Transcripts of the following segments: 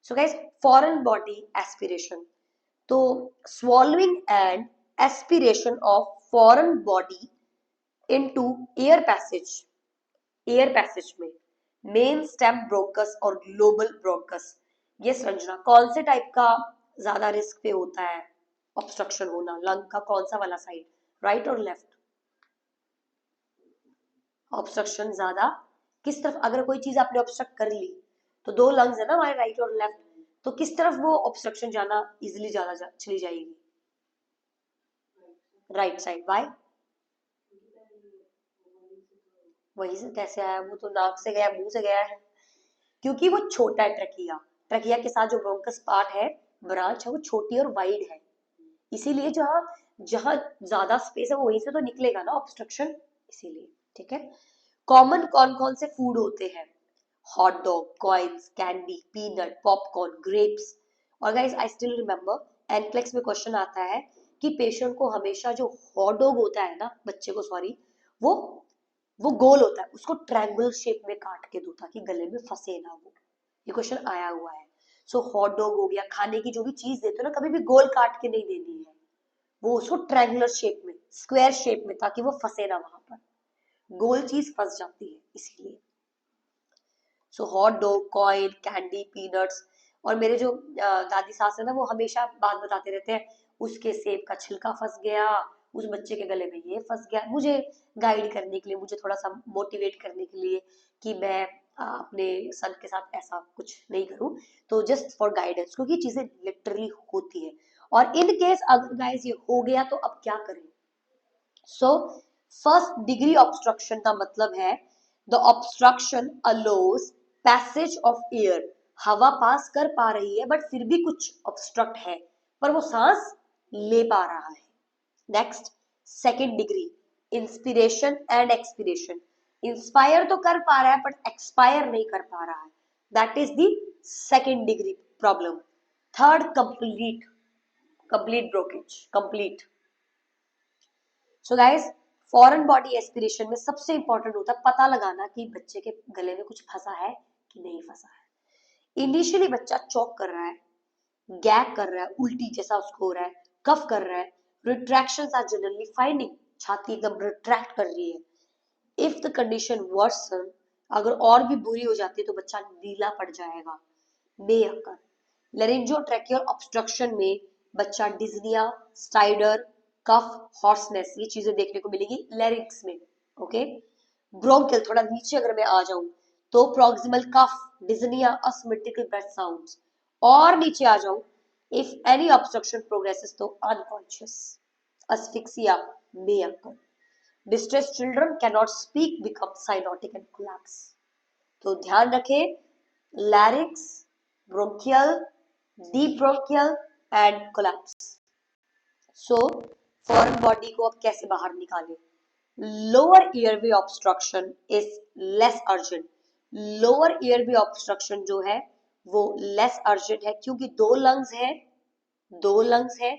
So guys, foreign body aspiration, तो swallowing and aspiration of foreign body into air passage में main stem bronchus और global bronchus. ये संरचना कौन से टाइप का ज्यादा रिस्क पे होता है ऑब्स्ट्रक्शन होना, लंग का कौन सा वाला साइड, राइट और लेफ्ट? ऑब्स्ट्रक्शन ज्यादा किस तरफ? अगर कोई चीज आपने ऑब्स्ट्रक्ट कर ली तो दो लंग्स है ना हमारे, राइट और लेफ्ट, तो किस तरफ वो ऑब्स्ट्रक्शन जाना इजिली ज्यादा चली जाएगी? Right side. बाय वहीं से कैसे आया? वो तो नाक से गया, मुंह से गया है, क्योंकि वो छोटा है। ट्रकिया, ट्रकिया के साथ जो ब्रोंकस पार्ट है, ब्रांच है, वो छोटी और वाइड है, इसीलिए जहां जहां ज्यादा स्पेस है वो वहीं से तो निकलेगा ना ऑब्स्ट्रक्शन, इसीलिए। ठीक है। कॉमन कौन कौन से फूड होते हैं? Hot dog, coins, candy, peanut, popcorn, grapes. और guys I still remember NCLEX में क्वेश्चन आता है कि पेशेंट को हमेशा जो हॉट डॉग होता है ना, बच्चे को सॉरी, वो वो गोल होता है, उसको ट्रायंगुलर शेप में काट के दो ताकि गले में फंसे ना वो। ये क्वेश्चन आया हुआ है। सो हॉट डॉग हो गया, खाने की जो भी चीज देते हो ना, कभी भी गोल काट के नहीं देनी है, वो उसको ट्रायंगुलर शेप में, स्क्वायर शेप में, ताकि वो फंसे ना वहां पर, गोल चीज फंस जाती है इसलिए। So hot dog, coin, candy, peanuts. और मेरे जो दादी सास है ना, वो हमेशा बात बताते रहते हैं, उसके सेब का छिलका फंस गया, उस बच्चे के गले में ये फंस गया, मुझे गाइड करने के लिए, मुझे थोड़ा सा मोटिवेट करने के लिए कि मैं अपने सन के साथ ऐसा कुछ नहीं करूं, तो जस्ट फॉर गाइडेंस, क्योंकि चीजें लिटरली होती है। और इन केस अगर गाइस ये हो गया तो अब क्या करें? सो फर्स्ट डिग्री ऑब्स्ट्रक्शन का मतलब है the obstruction allows passage of air, हवा पास कर पा रही है बट फिर भी कुछ ऑब्स्ट्रक्ट है, पर वो सांस ले पा रहा है। Next, second degree, inspiration and expiration, inspire तो कर पा रहा है बट एक्सपायर नहीं कर पा रहा है, that is the second degree problem. Third, complete brokerage, complete. So guys, foreign body aspiration में सबसे इंपॉर्टेंट होता है पता लगाना कि बच्चे के गले में कुछ फंसा है कि नहीं फंसा है। इनिशियली बच्चा चौक कर रहा है, गैग कर रहा है, उल्टी जैसा उसको हो रहा है, कफ कर रहा है, रिट्रैक्शंस आर जनरली फाइंडिंग, छाती एकदम रिट्रैक्ट कर रही है। इफ द कंडीशन वर्सन, अगर और भी बुरी हो जाती है तो बच्चा नीला पड़ जाएगा, मे अकर। लेरिंजियोट्रैकियल ऑब्स्ट्रक्शन में बच्चा डिज्निया, स्टाइडर, कफ, हॉर्सनेस, ये चीजें देखने को मिलेगी लेरिंक्स में। ओके। ब्रोंकियल, थोड़ा नीचे अगर मैं आ जाऊं तो प्रॉक्सिमल कफ, डिज्निया, असमेटिकल ब्रेथ साउंड्स। और नीचे आ जाऊं, इफ एनी ऑब्स्ट्रक्शन प्रोग्रेसेस तो unconscious, asphyxia may occur. Distress children can not speak, become cyanotic and collapse. तो ध्यान रखें, larynx, bronchial, deep bronchial and collapse. So foreign body को अब कैसे बाहर निकालें? Lower airway obstruction is less urgent. Lower airway obstruction जो है वो लेस अर्जेंट है, क्योंकि दो लंग्स है,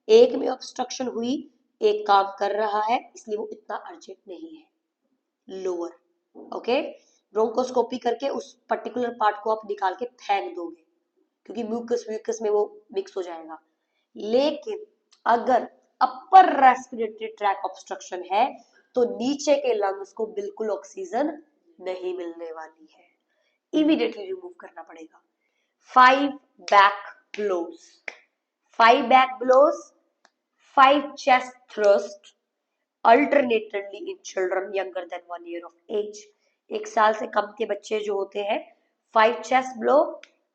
एक में ऑब्स्ट्रक्शन हुई, एक काम कर रहा है, इसलिए वो इतना अर्जेंट नहीं है। लोअर। ओके। ब्रोंकोस्कोपी करके उस पर्टिकुलर पार्ट को आप निकाल के फेंक दोगे, क्योंकि म्यूकस में वो मिक्स हो जाएगा। लेकिन अगर अपर रेस्पिरेटरी ट्रैक ऑब्स्ट्रक्शन है तो नीचे के लंग्स को बिल्कुल ऑक्सीजन नहीं मिलने वाली है, इमीडिएटली रिमूव करना पड़ेगा। 5 back blows, 5 back blows, 5 chest thrust alternately in children younger than 1 year of age. 1 साल से कम के बच्चे जो होते हैं, 5 चेस्ट ब्लो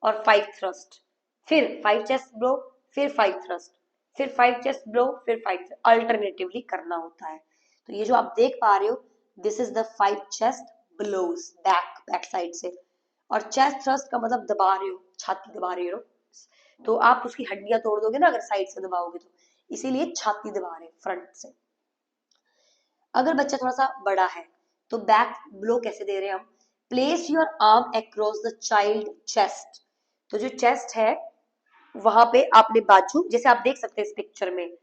और 5 थ्रस्ट, फिर 5 चेस्ट ब्लो, फिर 5 थ्रस्ट, फिर 5 चेस्ट ब्लो, फिर 5, अल्टरनेटिवली करना होता है। तो ये जो आप देख पा रहे हो, this is the 5 chest blows, back side से। और चेस्ट थ्रस्ट का मतलब दबा रहे हो, छाती दबा रहे हो, तो आप उसकी हड्डियां तोड़ दोगे ना अगर साइड से दबाओगे तो, इसीलिए छाती दबा रहे फ्रंट से। अगर बच्चा थोड़ा सा बड़ा है तो बैक ब्लो कैसे दे रहे हैं हम? Place your arm across the child chest. तो जो चेस्ट है वहां पे आपने बाजू, जैसे आप देख सकते हैं इस पिक्चर में,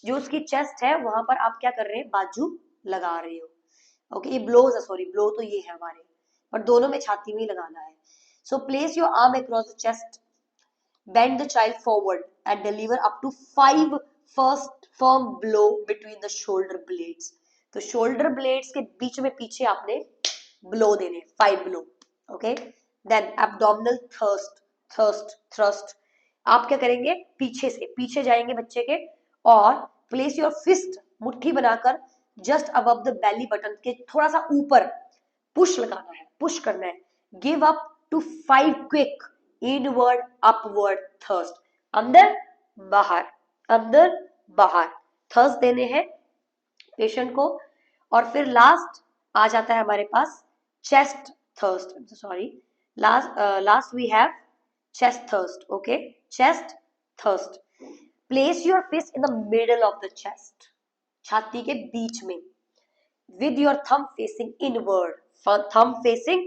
जो उसकी चेस्ट है वहां पर आप क्या कर रहे हैं? बाजू लगा रहे हो। ओके, ये ब्लोज है, सॉरी ब्लो तो ये है हमारे, पर दोनों में छाती में ही लगाना है। So place your arm across the chest Bend the child forward and deliver up to 5 first firm blow between the shoulder blades. तो shoulder blades के बीच में पीछे आपने blow देने 5 blow. Okay. Then abdominal thrust. आप क्या करेंगे, पीछे जाएंगे बच्चे के और प्लेस योर फिस्ट, मुट्ठी बनाकर just above the belly button के थोड़ा सा ऊपर पुश लगाना है, पुश करना है. Give up to 5 quick inward upward thrust. अंदर बाहर थर्स्ट देने हैं पेशेंट को. और फिर लास्ट आ जाता है हमारे पास chest thrust. Sorry, last we have chest thrust. Okay, chest thrust. Place your fist in the middle of the chest, छाती के बीच में, with your thumb facing inward. Thumb facing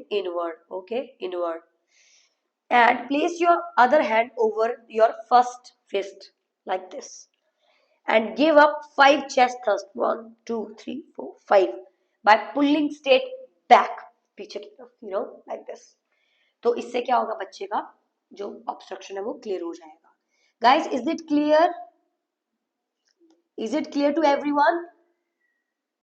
inward. Okay, inward. And place your other hand over your first fist like this and give up 5 chest thrust. 1 2 3 4 5 by pulling straight back, पीछे की तरफ, like this. तो इससे क्या होगा, बच्चे का जो ऑब्स्ट्रक्शन है वो क्लियर हो जाएगा. Guys, is it clear to everyone?